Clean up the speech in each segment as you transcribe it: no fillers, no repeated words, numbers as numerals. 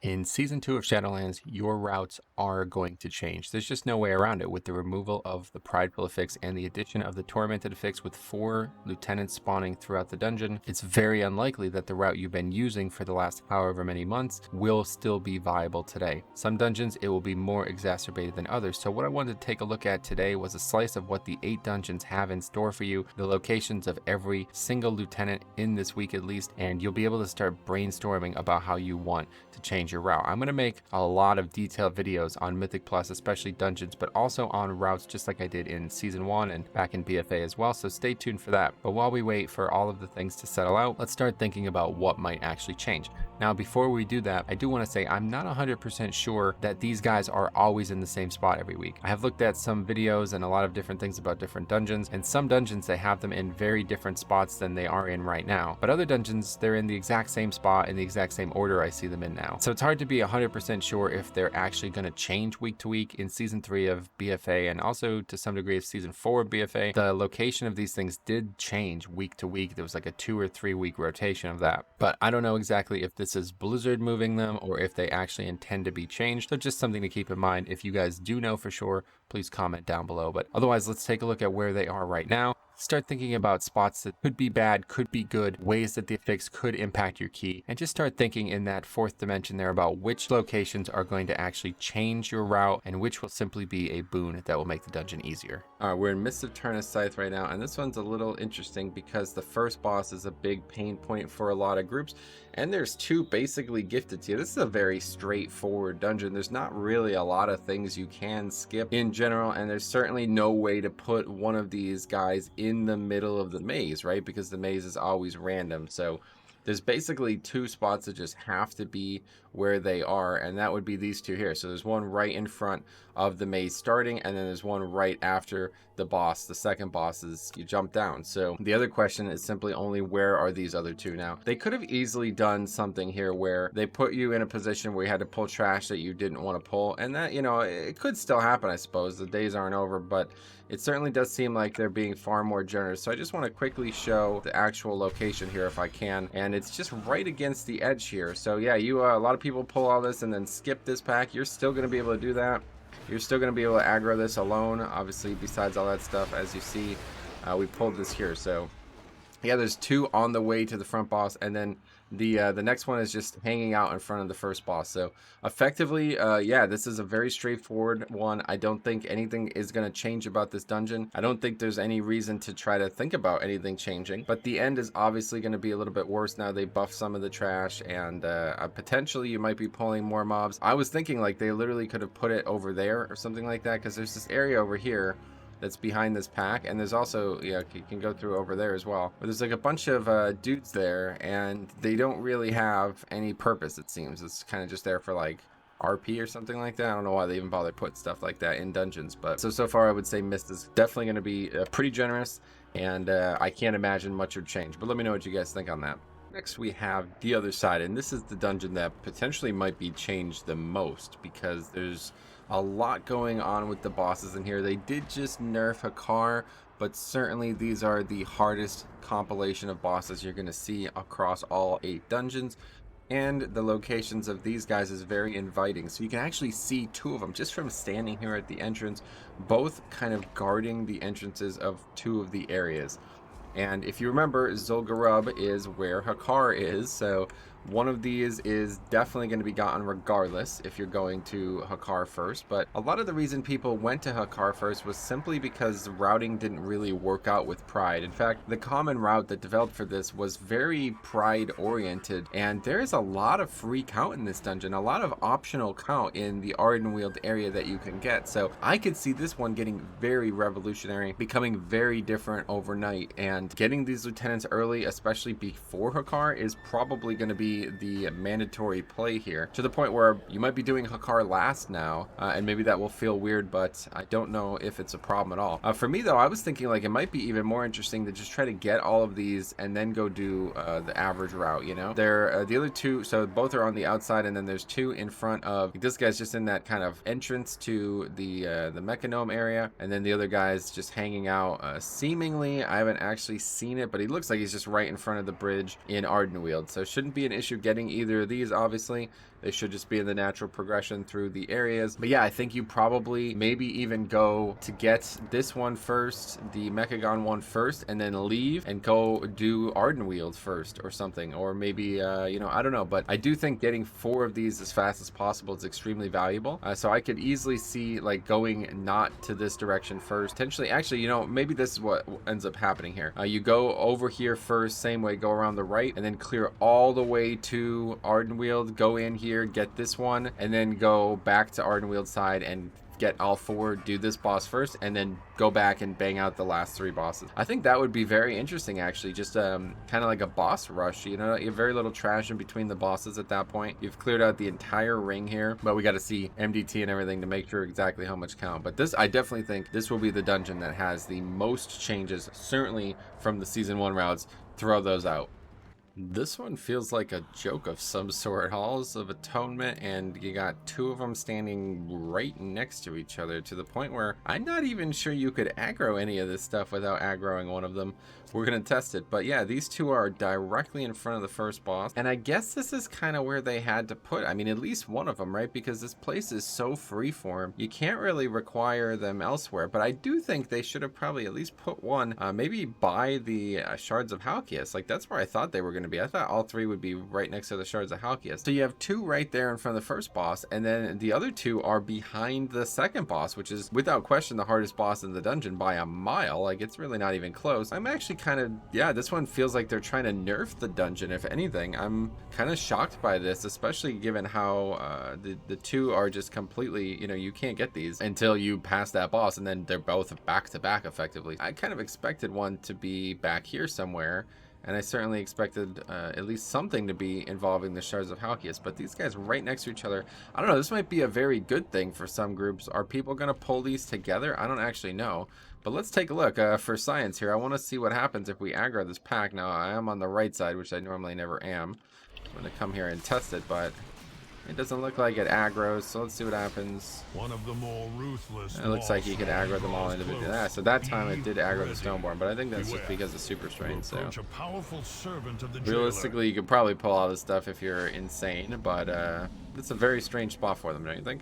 In Season 2 of Shadowlands, your routes are going to change. There's just no way around it with the removal of the Prideful Affix and the addition of the Tormented Affix with 4 lieutenants spawning throughout the dungeon. It's very unlikely that the route you've been using for the last however many months will still be viable today. Some dungeons, it will be more exacerbated than others. So what I wanted to take a look at today was a slice of what the 8 dungeons have in store for you, the locations of every single lieutenant in this week at least, and you'll be able to start brainstorming about how you want to change your route. I'm going to make a lot of detailed videos on Mythic Plus, especially dungeons, but also on routes just like I did in Season 1 and back in BFA as well, so stay tuned for that. But while we wait for all of the things to settle out, let's start thinking about what might actually change. Now, before we do that, I do want to say I'm not 100% sure that these guys are always in the same spot every week. I have looked at some videos and a lot of different things about different dungeons, and some dungeons, they have them in very different spots than they are in right now. But other dungeons, they're in the exact same spot in the exact same order I see them in now. So it's hard to be 100% sure if they're actually going to change week to week. In Season 3 of BFA, and also to some degree of Season 4 of BFA, the location of these things did change week to week. There was like a 2 or 3 week rotation of that. But I don't know exactly if this is Blizzard moving them or if they actually intend to be changed. So just something to keep in mind. If you guys do know for sure, please comment down below. But otherwise, let's take a look at where they are right now. Start thinking about spots that could be bad, could be good, ways that the affix could impact your key, and just start thinking in that 4th dimension there about which locations are going to actually change your route and which will simply be a boon that will make the dungeon easier. We're in Mists of Tirna Scithe right now, and this one's a little interesting because the first boss is a big pain point for a lot of groups, and there's 2 basically gifted to you. This is a very straightforward dungeon. There's not really a lot of things you can skip in general, and there's certainly no way to put one of these guys in the middle of the maze, right? Because the maze is always random. So there's basically 2 spots that just have to be where they are, and that would be these 2 here. So there's one right in front of the maze starting, and then there's one right after the boss. The second boss is you jump down. So the other question is simply only where are these other 2 now? They could have easily done something here where they put you in a position where you had to pull trash that you didn't want to pull, and that, you know, it could still happen, I suppose. The days aren't over, but it certainly does seem like they're being far more generous. So I just want to quickly show the actual location here if I can, and it's just right against the edge here. So yeah, a lot of people pull all this and then skip this pack. You're still going to be able to do that. You're still going to be able to aggro this alone, obviously, besides all that stuff. As you see, we pulled this here. So yeah, there's 2 on the way to the front boss, and then the next one is just hanging out in front of the first boss. So effectively, yeah, this is a very straightforward one. I don't think anything is going to change about this dungeon. I don't think there's any reason to try to think about anything changing, but the end is obviously going to be a little bit worse now. They buff some of the trash, and potentially you might be pulling more mobs. I was thinking like they literally could have put it over there or something like that, because there's this area over here that's behind this pack, and there's also, yeah, you can go through over there as well, but there's like a bunch of dudes there, and they don't really have any purpose, it seems. It's kind of just there for like RP or something like that. I don't know why they even bother put stuff like that in dungeons, but so far I would say Mist is definitely going to be pretty generous, and I can't imagine much would change, but let me know what you guys think on that. Next we have the other side, and this is the dungeon that potentially might be changed the most because there's a lot going on with the bosses in here. They did just nerf Hakar, but certainly these are the hardest compilation of bosses you're going to see across all 8 dungeons. And the locations of these guys is very inviting. So you can actually see 2 of them just from standing here at the entrance, both kind of guarding the entrances of 2 of the areas. And if you remember, Zul'Gurub is where Hakar is, so one of these is definitely going to be gotten regardless if you're going to Hakar first. But a lot of the reason people went to Hakar first was simply because the routing didn't really work out with Pride. In fact, the common route that developed for this was very Pride oriented, and there is a lot of free count in this dungeon, a lot of optional count in the Ardenweald area that you can get. So I could see this one getting very revolutionary, becoming very different overnight, and getting these lieutenants early, especially before Hakar, is probably going to be the mandatory play here, to the point where you might be doing Hakar last now, and maybe that will feel weird, but I don't know if it's a problem at all. For me though, I was thinking like it might be even more interesting to just try to get all of these and then go do the average route, you know? They're the other 2, so both are on the outside, and then there's 2 in front of, this guy's just in that kind of entrance to the Mechanome area, and then the other guy's just hanging out, seemingly, I haven't actually seen it, but he looks like he's just right in front of the bridge in Ardenweald, so shouldn't be an issue getting either of these, obviously. They should just be in the natural progression through the areas. But yeah, I think you probably maybe even go to get this one first, the Mechagon one first, and then leave and go do Ardenweald first or something. Or maybe, you know, I don't know. But I do think getting 4 of these as fast as possible is extremely valuable. So I could easily see like going not to this direction first. Potentially, actually, you know, maybe this is what ends up happening here. You go over here first, same way, go around the right, and then clear all the way to Ardenweald, go in here, get this one, and then go back to Ardenweald side and get all 4, do this boss first, and then go back and bang out the last 3 bosses. I think that would be very interesting, actually. Just kind of like a boss rush, you know. You have very little trash in between the bosses at that point. You've cleared out the entire ring here, but we got to see MDT and everything to make sure exactly how much count. But this, I definitely think this will be the dungeon that has the most changes, certainly from the season 1 routes. Throw those out. This one feels like a joke of some sort. Halls of Atonement, and you got 2 of them standing right next to each other, to the point where I'm not even sure you could aggro any of this stuff without aggroing one of them. We're gonna test it. But yeah, these 2 are directly in front of the first boss, and I guess this is kind of where they had to put, I mean, at least one of them, right? Because this place is so freeform, you can't really require them elsewhere. But I do think they should have probably at least put one, maybe by the Shards of Healthiest. Like, that's where I thought they were going to be. I thought all 3 would be right next to the Shards of Healthiest. So you have 2 right there in front of the first boss, and then the other 2 are behind the second boss, which is without question the hardest boss in the dungeon by a mile. Like, it's really not even close. I'm actually kind of, yeah, this one feels like they're trying to nerf the dungeon, if anything. I'm kind of shocked by this, especially given how the 2 are just completely, you know, you can't get these until you pass that boss, and then they're both back to back effectively. I kind of expected one to be back here somewhere, and I certainly expected at least something to be involving the Shards of Healthiest, but these guys right next to each other, I don't know, this might be a very good thing for some groups. Are people going to pull these together? I don't actually know. But let's take a look for science here. I want to see what happens if we aggro this pack. Now, I am on the right side, which I normally never am. I'm going to come here and test it, but it doesn't look like it aggroes, so let's see what happens. One of the more ruthless. It looks like you could aggro them all individually. Yeah, so that time it did aggro the Stoneborn, but I think that's just because of Super Strain. So realistically, you could probably pull all this stuff if you're insane, but it's a very strange spot for them, don't you think?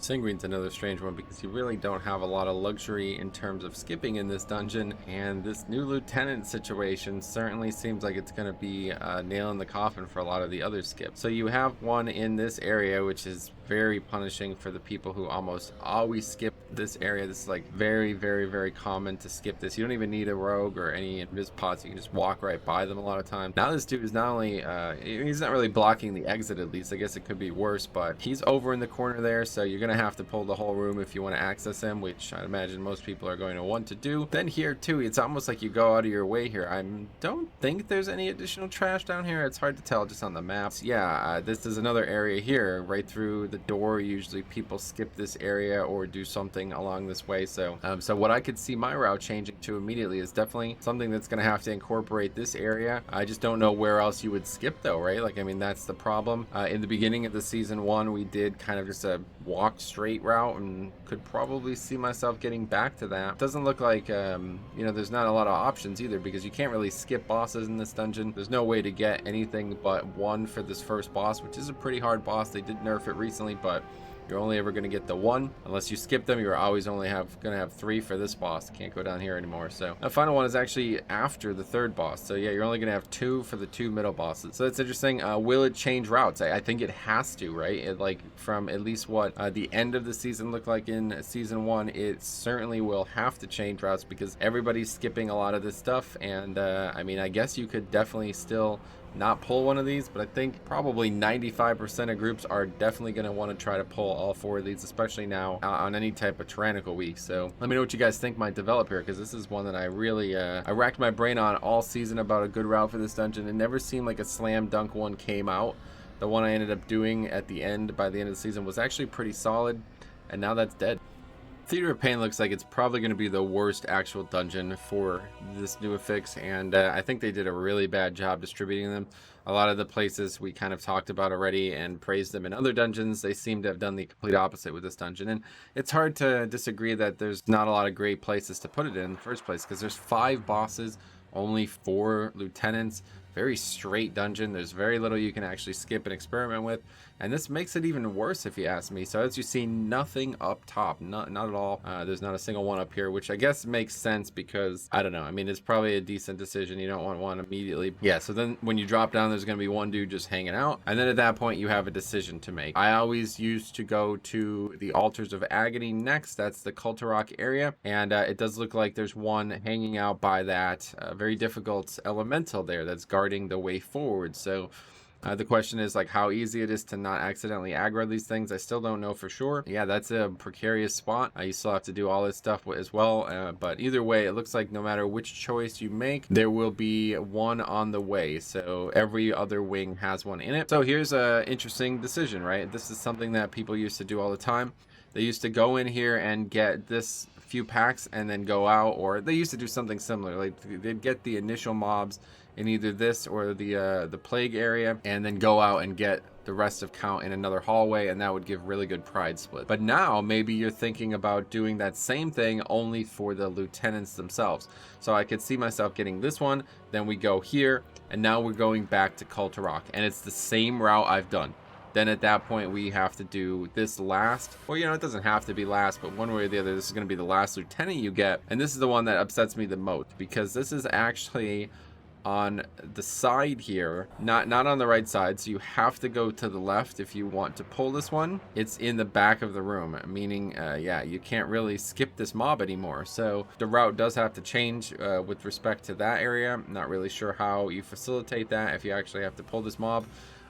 Sanguine's another strange one because you really don't have a lot of luxury in terms of skipping in this dungeon, and this new lieutenant situation certainly seems like it's going to be a nail in the coffin for a lot of the other skips. So you have one in this area, which is very punishing for the people who almost always skip this area. This is like very, very, very common to skip this. You don't even need a rogue or any invis pots. You can just walk right by them a lot of times. Now this dude is not only, he's not really blocking the exit, at least. I guess it could be worse, but he's over in the corner there, so you're going to have to pull the whole room if you want to access him, which I'd imagine most people are going to want to do. Then here too, it's almost like you go out of your way here. I don't think there's any additional trash down here. It's hard to tell just on the maps. Yeah, this is another area here, right through the door. Usually people skip this area or do something along this way. So so what I could see my route changing to immediately is definitely something that's going to have to incorporate this area. I just don't know where else you would skip though, right? Like, I mean, that's the problem. In the beginning of the season 1, we did kind of just a walk straight route, and could probably see myself getting back to that. Doesn't look like you know, there's not a lot of options either, because you can't really skip bosses in this dungeon. There's no way to get anything but 1 for this first boss, which is a pretty hard boss. They did nerf it recently, but you're only ever going to get the 1. Unless you skip them, you're always only going to have 3 for this boss. Can't go down here anymore. So the final one is actually after the 3rd boss. So yeah, you're only going to have 2 for the 2 middle bosses. So that's interesting. Will it change routes? I think it has to, right? It, like, from at least what the end of the season looked like in season 1, it certainly will have to change routes, because everybody's skipping a lot of this stuff. And I mean, I guess you could definitely still not pull one of these, but I think probably 95% of groups are definitely going to want to try to pull all 4 of these, especially now on any type of tyrannical week. So let me know what you guys think might develop here, because this is one that I really I racked my brain on all season about a good route for this dungeon. It never seemed like a slam dunk one came out. The one I ended up doing at the end, by the end of the season, was actually pretty solid, and now that's dead. Theater of Pain looks like it's probably going to be the worst actual dungeon for this new affix, and I think they did a really bad job distributing them. A lot of the places we kind of talked about already and praised them in other dungeons, they seem to have done the complete opposite with this dungeon. And it's hard to disagree that there's not a lot of great places to put it in the first place, because there's 5 bosses, only 4 lieutenants, very straight dungeon. There's very little you can actually skip and experiment with, and this makes it even worse if you ask me. So as you see, nothing up top, not at all. There's not a single one up here, which I guess makes sense because I don't know. I mean, it's probably a decent decision. You don't want one immediately. Yeah. So then when you drop down, there's going to be one dude just hanging out, and then at that point you have a decision to make. I always used to go to the Altars of Agony next. That's the Kulturok area, and it does look like there's one hanging out by that very difficult elemental there that's guarding the way forward. So the question is like how easy it is to not accidentally aggro these things. I still don't know for sure. Yeah, that's a precarious spot. You still have to do all this stuff as well. But either way, it looks like no matter which choice you make, there will be one on the way. So every other wing has one in it. So here's a interesting decision, right? This is something that people used to do all the time. They used to go in here and get this few packs and then go out, or they used to do something similar. Like they'd get the initial mobs in either this or the plague area, and then go out and get the rest of count in another hallway, and that would give really good pride split. But now maybe you're thinking about doing that same thing only for the lieutenants themselves. So I could see myself getting this one, then we go here, and now we're going back to Kulturok, and it's the same route I've done. Then at that point we have to do this last, well, you know, it doesn't have to be last, but one way or the other, this is going to be the last lieutenant you get. And this is the one that upsets me the most, because this is actually on the side here, not on the right side. So you have to go to the left if you want to pull this one. It's in the back of the room, meaning yeah, you can't really skip this mob anymore. So the route does have to change with respect to that area. I'm not really sure how you facilitate that if you actually have to pull this mob.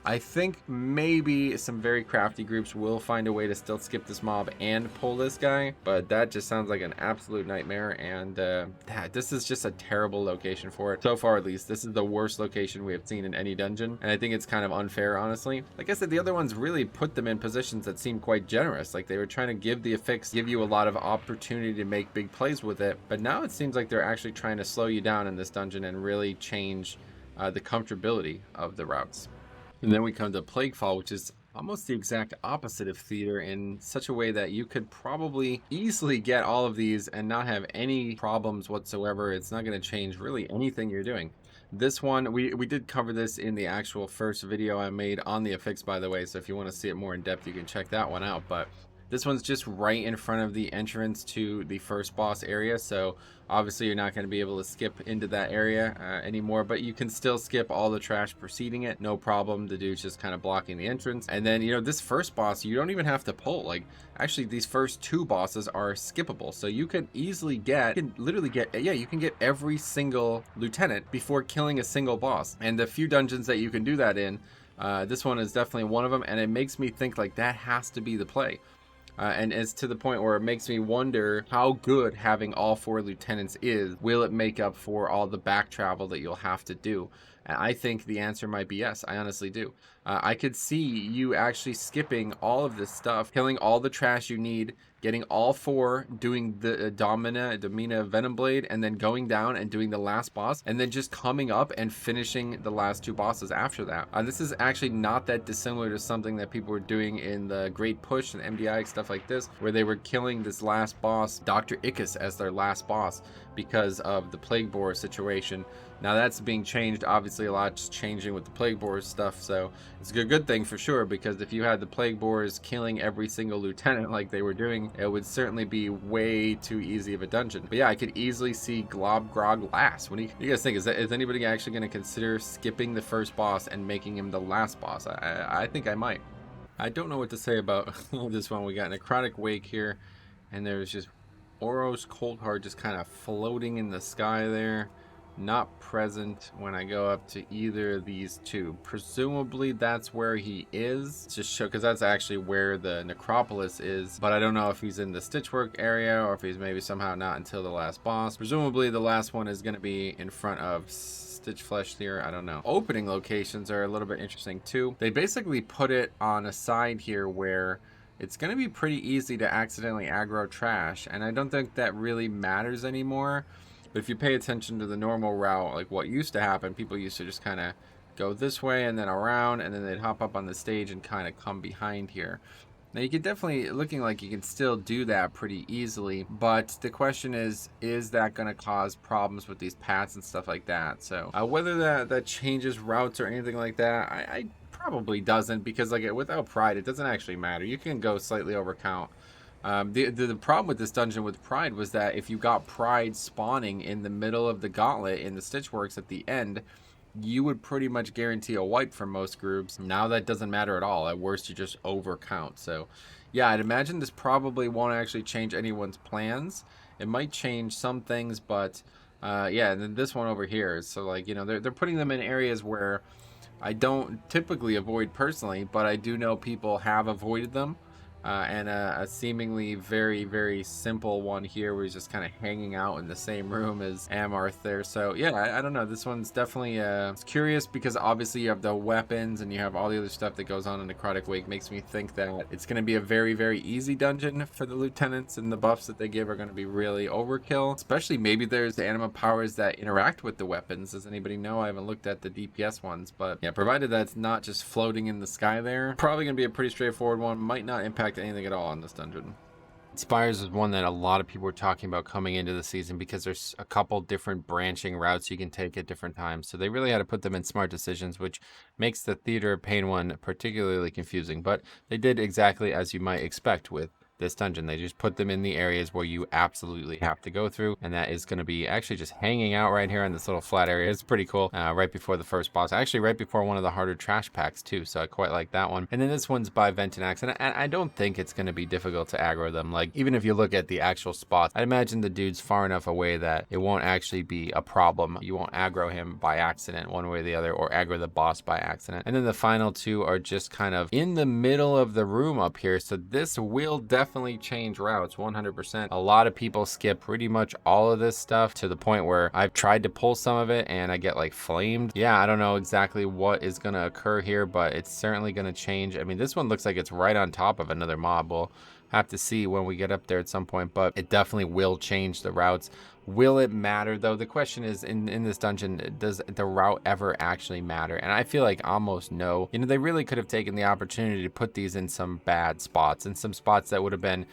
I think maybe some very crafty groups will find a way to still skip this mob and pull this guy, but that just sounds like an absolute nightmare, and this is just a terrible location for it. So far, at least, this is the worst location we have seen in any dungeon, and I think it's kind of unfair, honestly. Like I said, the other ones really put them in positions that seem quite generous. Like they were trying to give the affix, give you a lot of opportunity to make big plays with it, but now it seems like they're actually trying to slow you down in this dungeon and really change the comfortability of the routes. And then we come to Plaguefall, which is almost the exact opposite of Theater in such a way that you could probably easily get all of these and not have any problems whatsoever. It's not going to change really anything you're doing. This one, we did cover this in the actual first video I made on the affix, by the way, so if you want to see it more in depth, you can check that one out. But this one's just right in front of the entrance to the first boss area, so obviously you're not going to be able to skip into that area anymore, but you can still skip all the trash preceding it, no problem. The dude's just kind of blocking the entrance. And then, you know, this first boss, you don't even have to pull. Like, actually, these first two bosses are skippable, so you can easily get, you can literally get, yeah, you can get every single lieutenant before killing a single boss. And the few dungeons that you can do that in, this one is definitely one of them, and it makes me think like that has to be the play. And it's to the point where it makes me wonder how good having all four lieutenants is. Will it make up for all the back travel that you'll have to do? And I think the answer might be yes. I honestly do. I could see you actually skipping all of this stuff, killing all the trash you need, getting all four, doing the Domina Venom Blade, and then going down and doing the last boss, and then just coming up and finishing the last two bosses after that. This is actually not that dissimilar to something that people were doing in the Great Push and MDI, stuff like this, where they were killing this last boss, Dr. Ickes, as their last boss because of the Plague Boar situation. Now that's being changed. Obviously a lot's changing with the Plague Boars stuff, so it's a good thing for sure, because if you had the Plague Boars killing every single lieutenant like they were doing, it would certainly be way too easy of a dungeon. But yeah, I could easily see Glob Grog last. What do you guys think? Is anybody actually going to consider skipping the first boss and making him the last boss? I think I might. I don't know what to say about this one. We got Necrotic Wake here, and there's just Oros Coldheart just kind of floating in the sky there. Not present when I go up to either of these two. Presumably that's where he is. Just show, because that's actually where the necropolis is, but I don't know if he's in the Stitchwork area or if he's maybe somehow not until the last boss. Presumably the last one is going to be in front of Stitchflesh here. I don't know. Opening locations are a little bit interesting too. They basically put it on a side here where it's going to be pretty easy to accidentally aggro trash, and I don't think that really matters anymore. But if you pay attention to the normal route, like what used to happen, people used to just kind of go this way and then around, and then they'd hop up on the stage and kind of come behind here. Now you can definitely, looking like you can still do that pretty easily, but the question is that going to cause problems with these paths and stuff like that? So whether that changes routes or anything like that, I probably doesn't, because like without pride, it doesn't actually matter. You can go slightly over count. The problem with this dungeon with pride was that if you got pride spawning in the middle of the gauntlet in the Stitchworks at the end, you would pretty much guarantee a wipe for most groups. Now that doesn't matter at all. At worst, you just overcount. So, yeah, I'd imagine this probably won't actually change anyone's plans. It might change some things, but yeah, and then this one over here. So, like, you know, they're putting them in areas where I don't typically avoid personally, but I do know people have avoided them. And a seemingly very, very simple one here where he's just kind of hanging out in the same room as Amarth there. So yeah, I don't know. This one's definitely it's curious, because obviously you have the weapons and you have all the other stuff that goes on in Necrotic Wake. Makes me think that it's going to be a very, very easy dungeon for the lieutenants, and the buffs that they give are going to be really overkill. Especially maybe there's the anima powers that interact with the weapons. Does anybody know? I haven't looked at the DPS ones, but yeah, provided that's not just floating in the sky there, probably going to be a pretty straightforward one. Might not impact anything at all in this dungeon. Spires is one that a lot of people were talking about coming into the season, because there's a couple different branching routes you can take at different times. So they really had to put them in smart decisions, which makes the Theater of Pain one particularly confusing. But they did exactly as you might expect with this dungeon. They just put them in the areas where you absolutely have to go through, and that is going to be actually just hanging out right here on this little flat area. It's pretty cool. Right before the first boss, actually right before one of the harder trash packs too, so I quite like that one. And then this one's by Ventinax, and I don't think it's going to be difficult to aggro them. Like, even if you look at the actual spots, I'd imagine the dude's far enough away that it won't actually be a problem. You won't aggro him by accident one way or the other, or aggro the boss by accident. And then the final two are just kind of in the middle of the room up here, so this will definitely change routes 100%. A lot of people skip pretty much all of this stuff, to the point where I've tried to pull some of it and I get like flamed. Yeah, I don't know exactly what is going to occur here, but it's certainly going to change. I mean, this one looks like it's right on top of another mob. We'll have to see when we get up there at some point, but it definitely will change the routes. Will it matter though? The question is, in this dungeon, does the route ever actually matter? And I feel like almost no. You know, they really could have taken the opportunity to put these in some bad spots, in some spots that would have been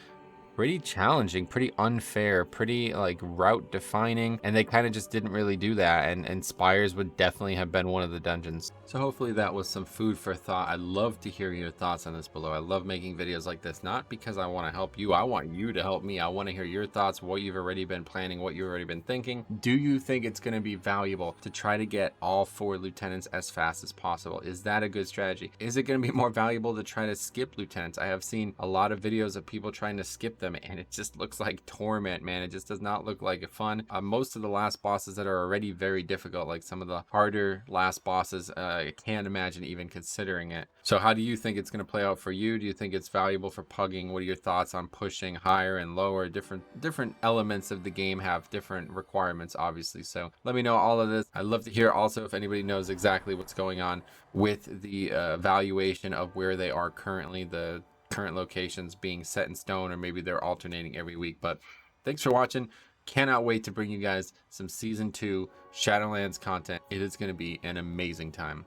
pretty challenging, pretty unfair, pretty like route defining, and they kind of just didn't really do that. And Spires would definitely have been one of the dungeons. So hopefully that was some food for thought. I'd love to hear your thoughts on this below. I love making videos like this, not because I want to help you. I want you to help me. I want to hear your thoughts, what you've already been planning, what you've already been thinking. Do you think it's going to be valuable to try to get all 4 lieutenants as fast as possible? Is that a good strategy? Is it going to be more valuable to try to skip lieutenants? I have seen a lot of videos of people trying to skip them, and it just looks like torment, man. It just does not look like fun. Most of the last bosses that are already very difficult, like some of the harder last bosses, I can't imagine even considering it. So how do you think it's going to play out for you? Do you think it's valuable for pugging? What are your thoughts on pushing higher and lower? Different elements of the game have different requirements, obviously. So let me know all of this. I'd love to hear also if anybody knows exactly what's going on with the valuation of where they are currently, the current locations being set in stone, or maybe they're alternating every week. But thanks for watching. Cannot wait to bring you guys some season 2 Shadowlands content. It is going to be an amazing time.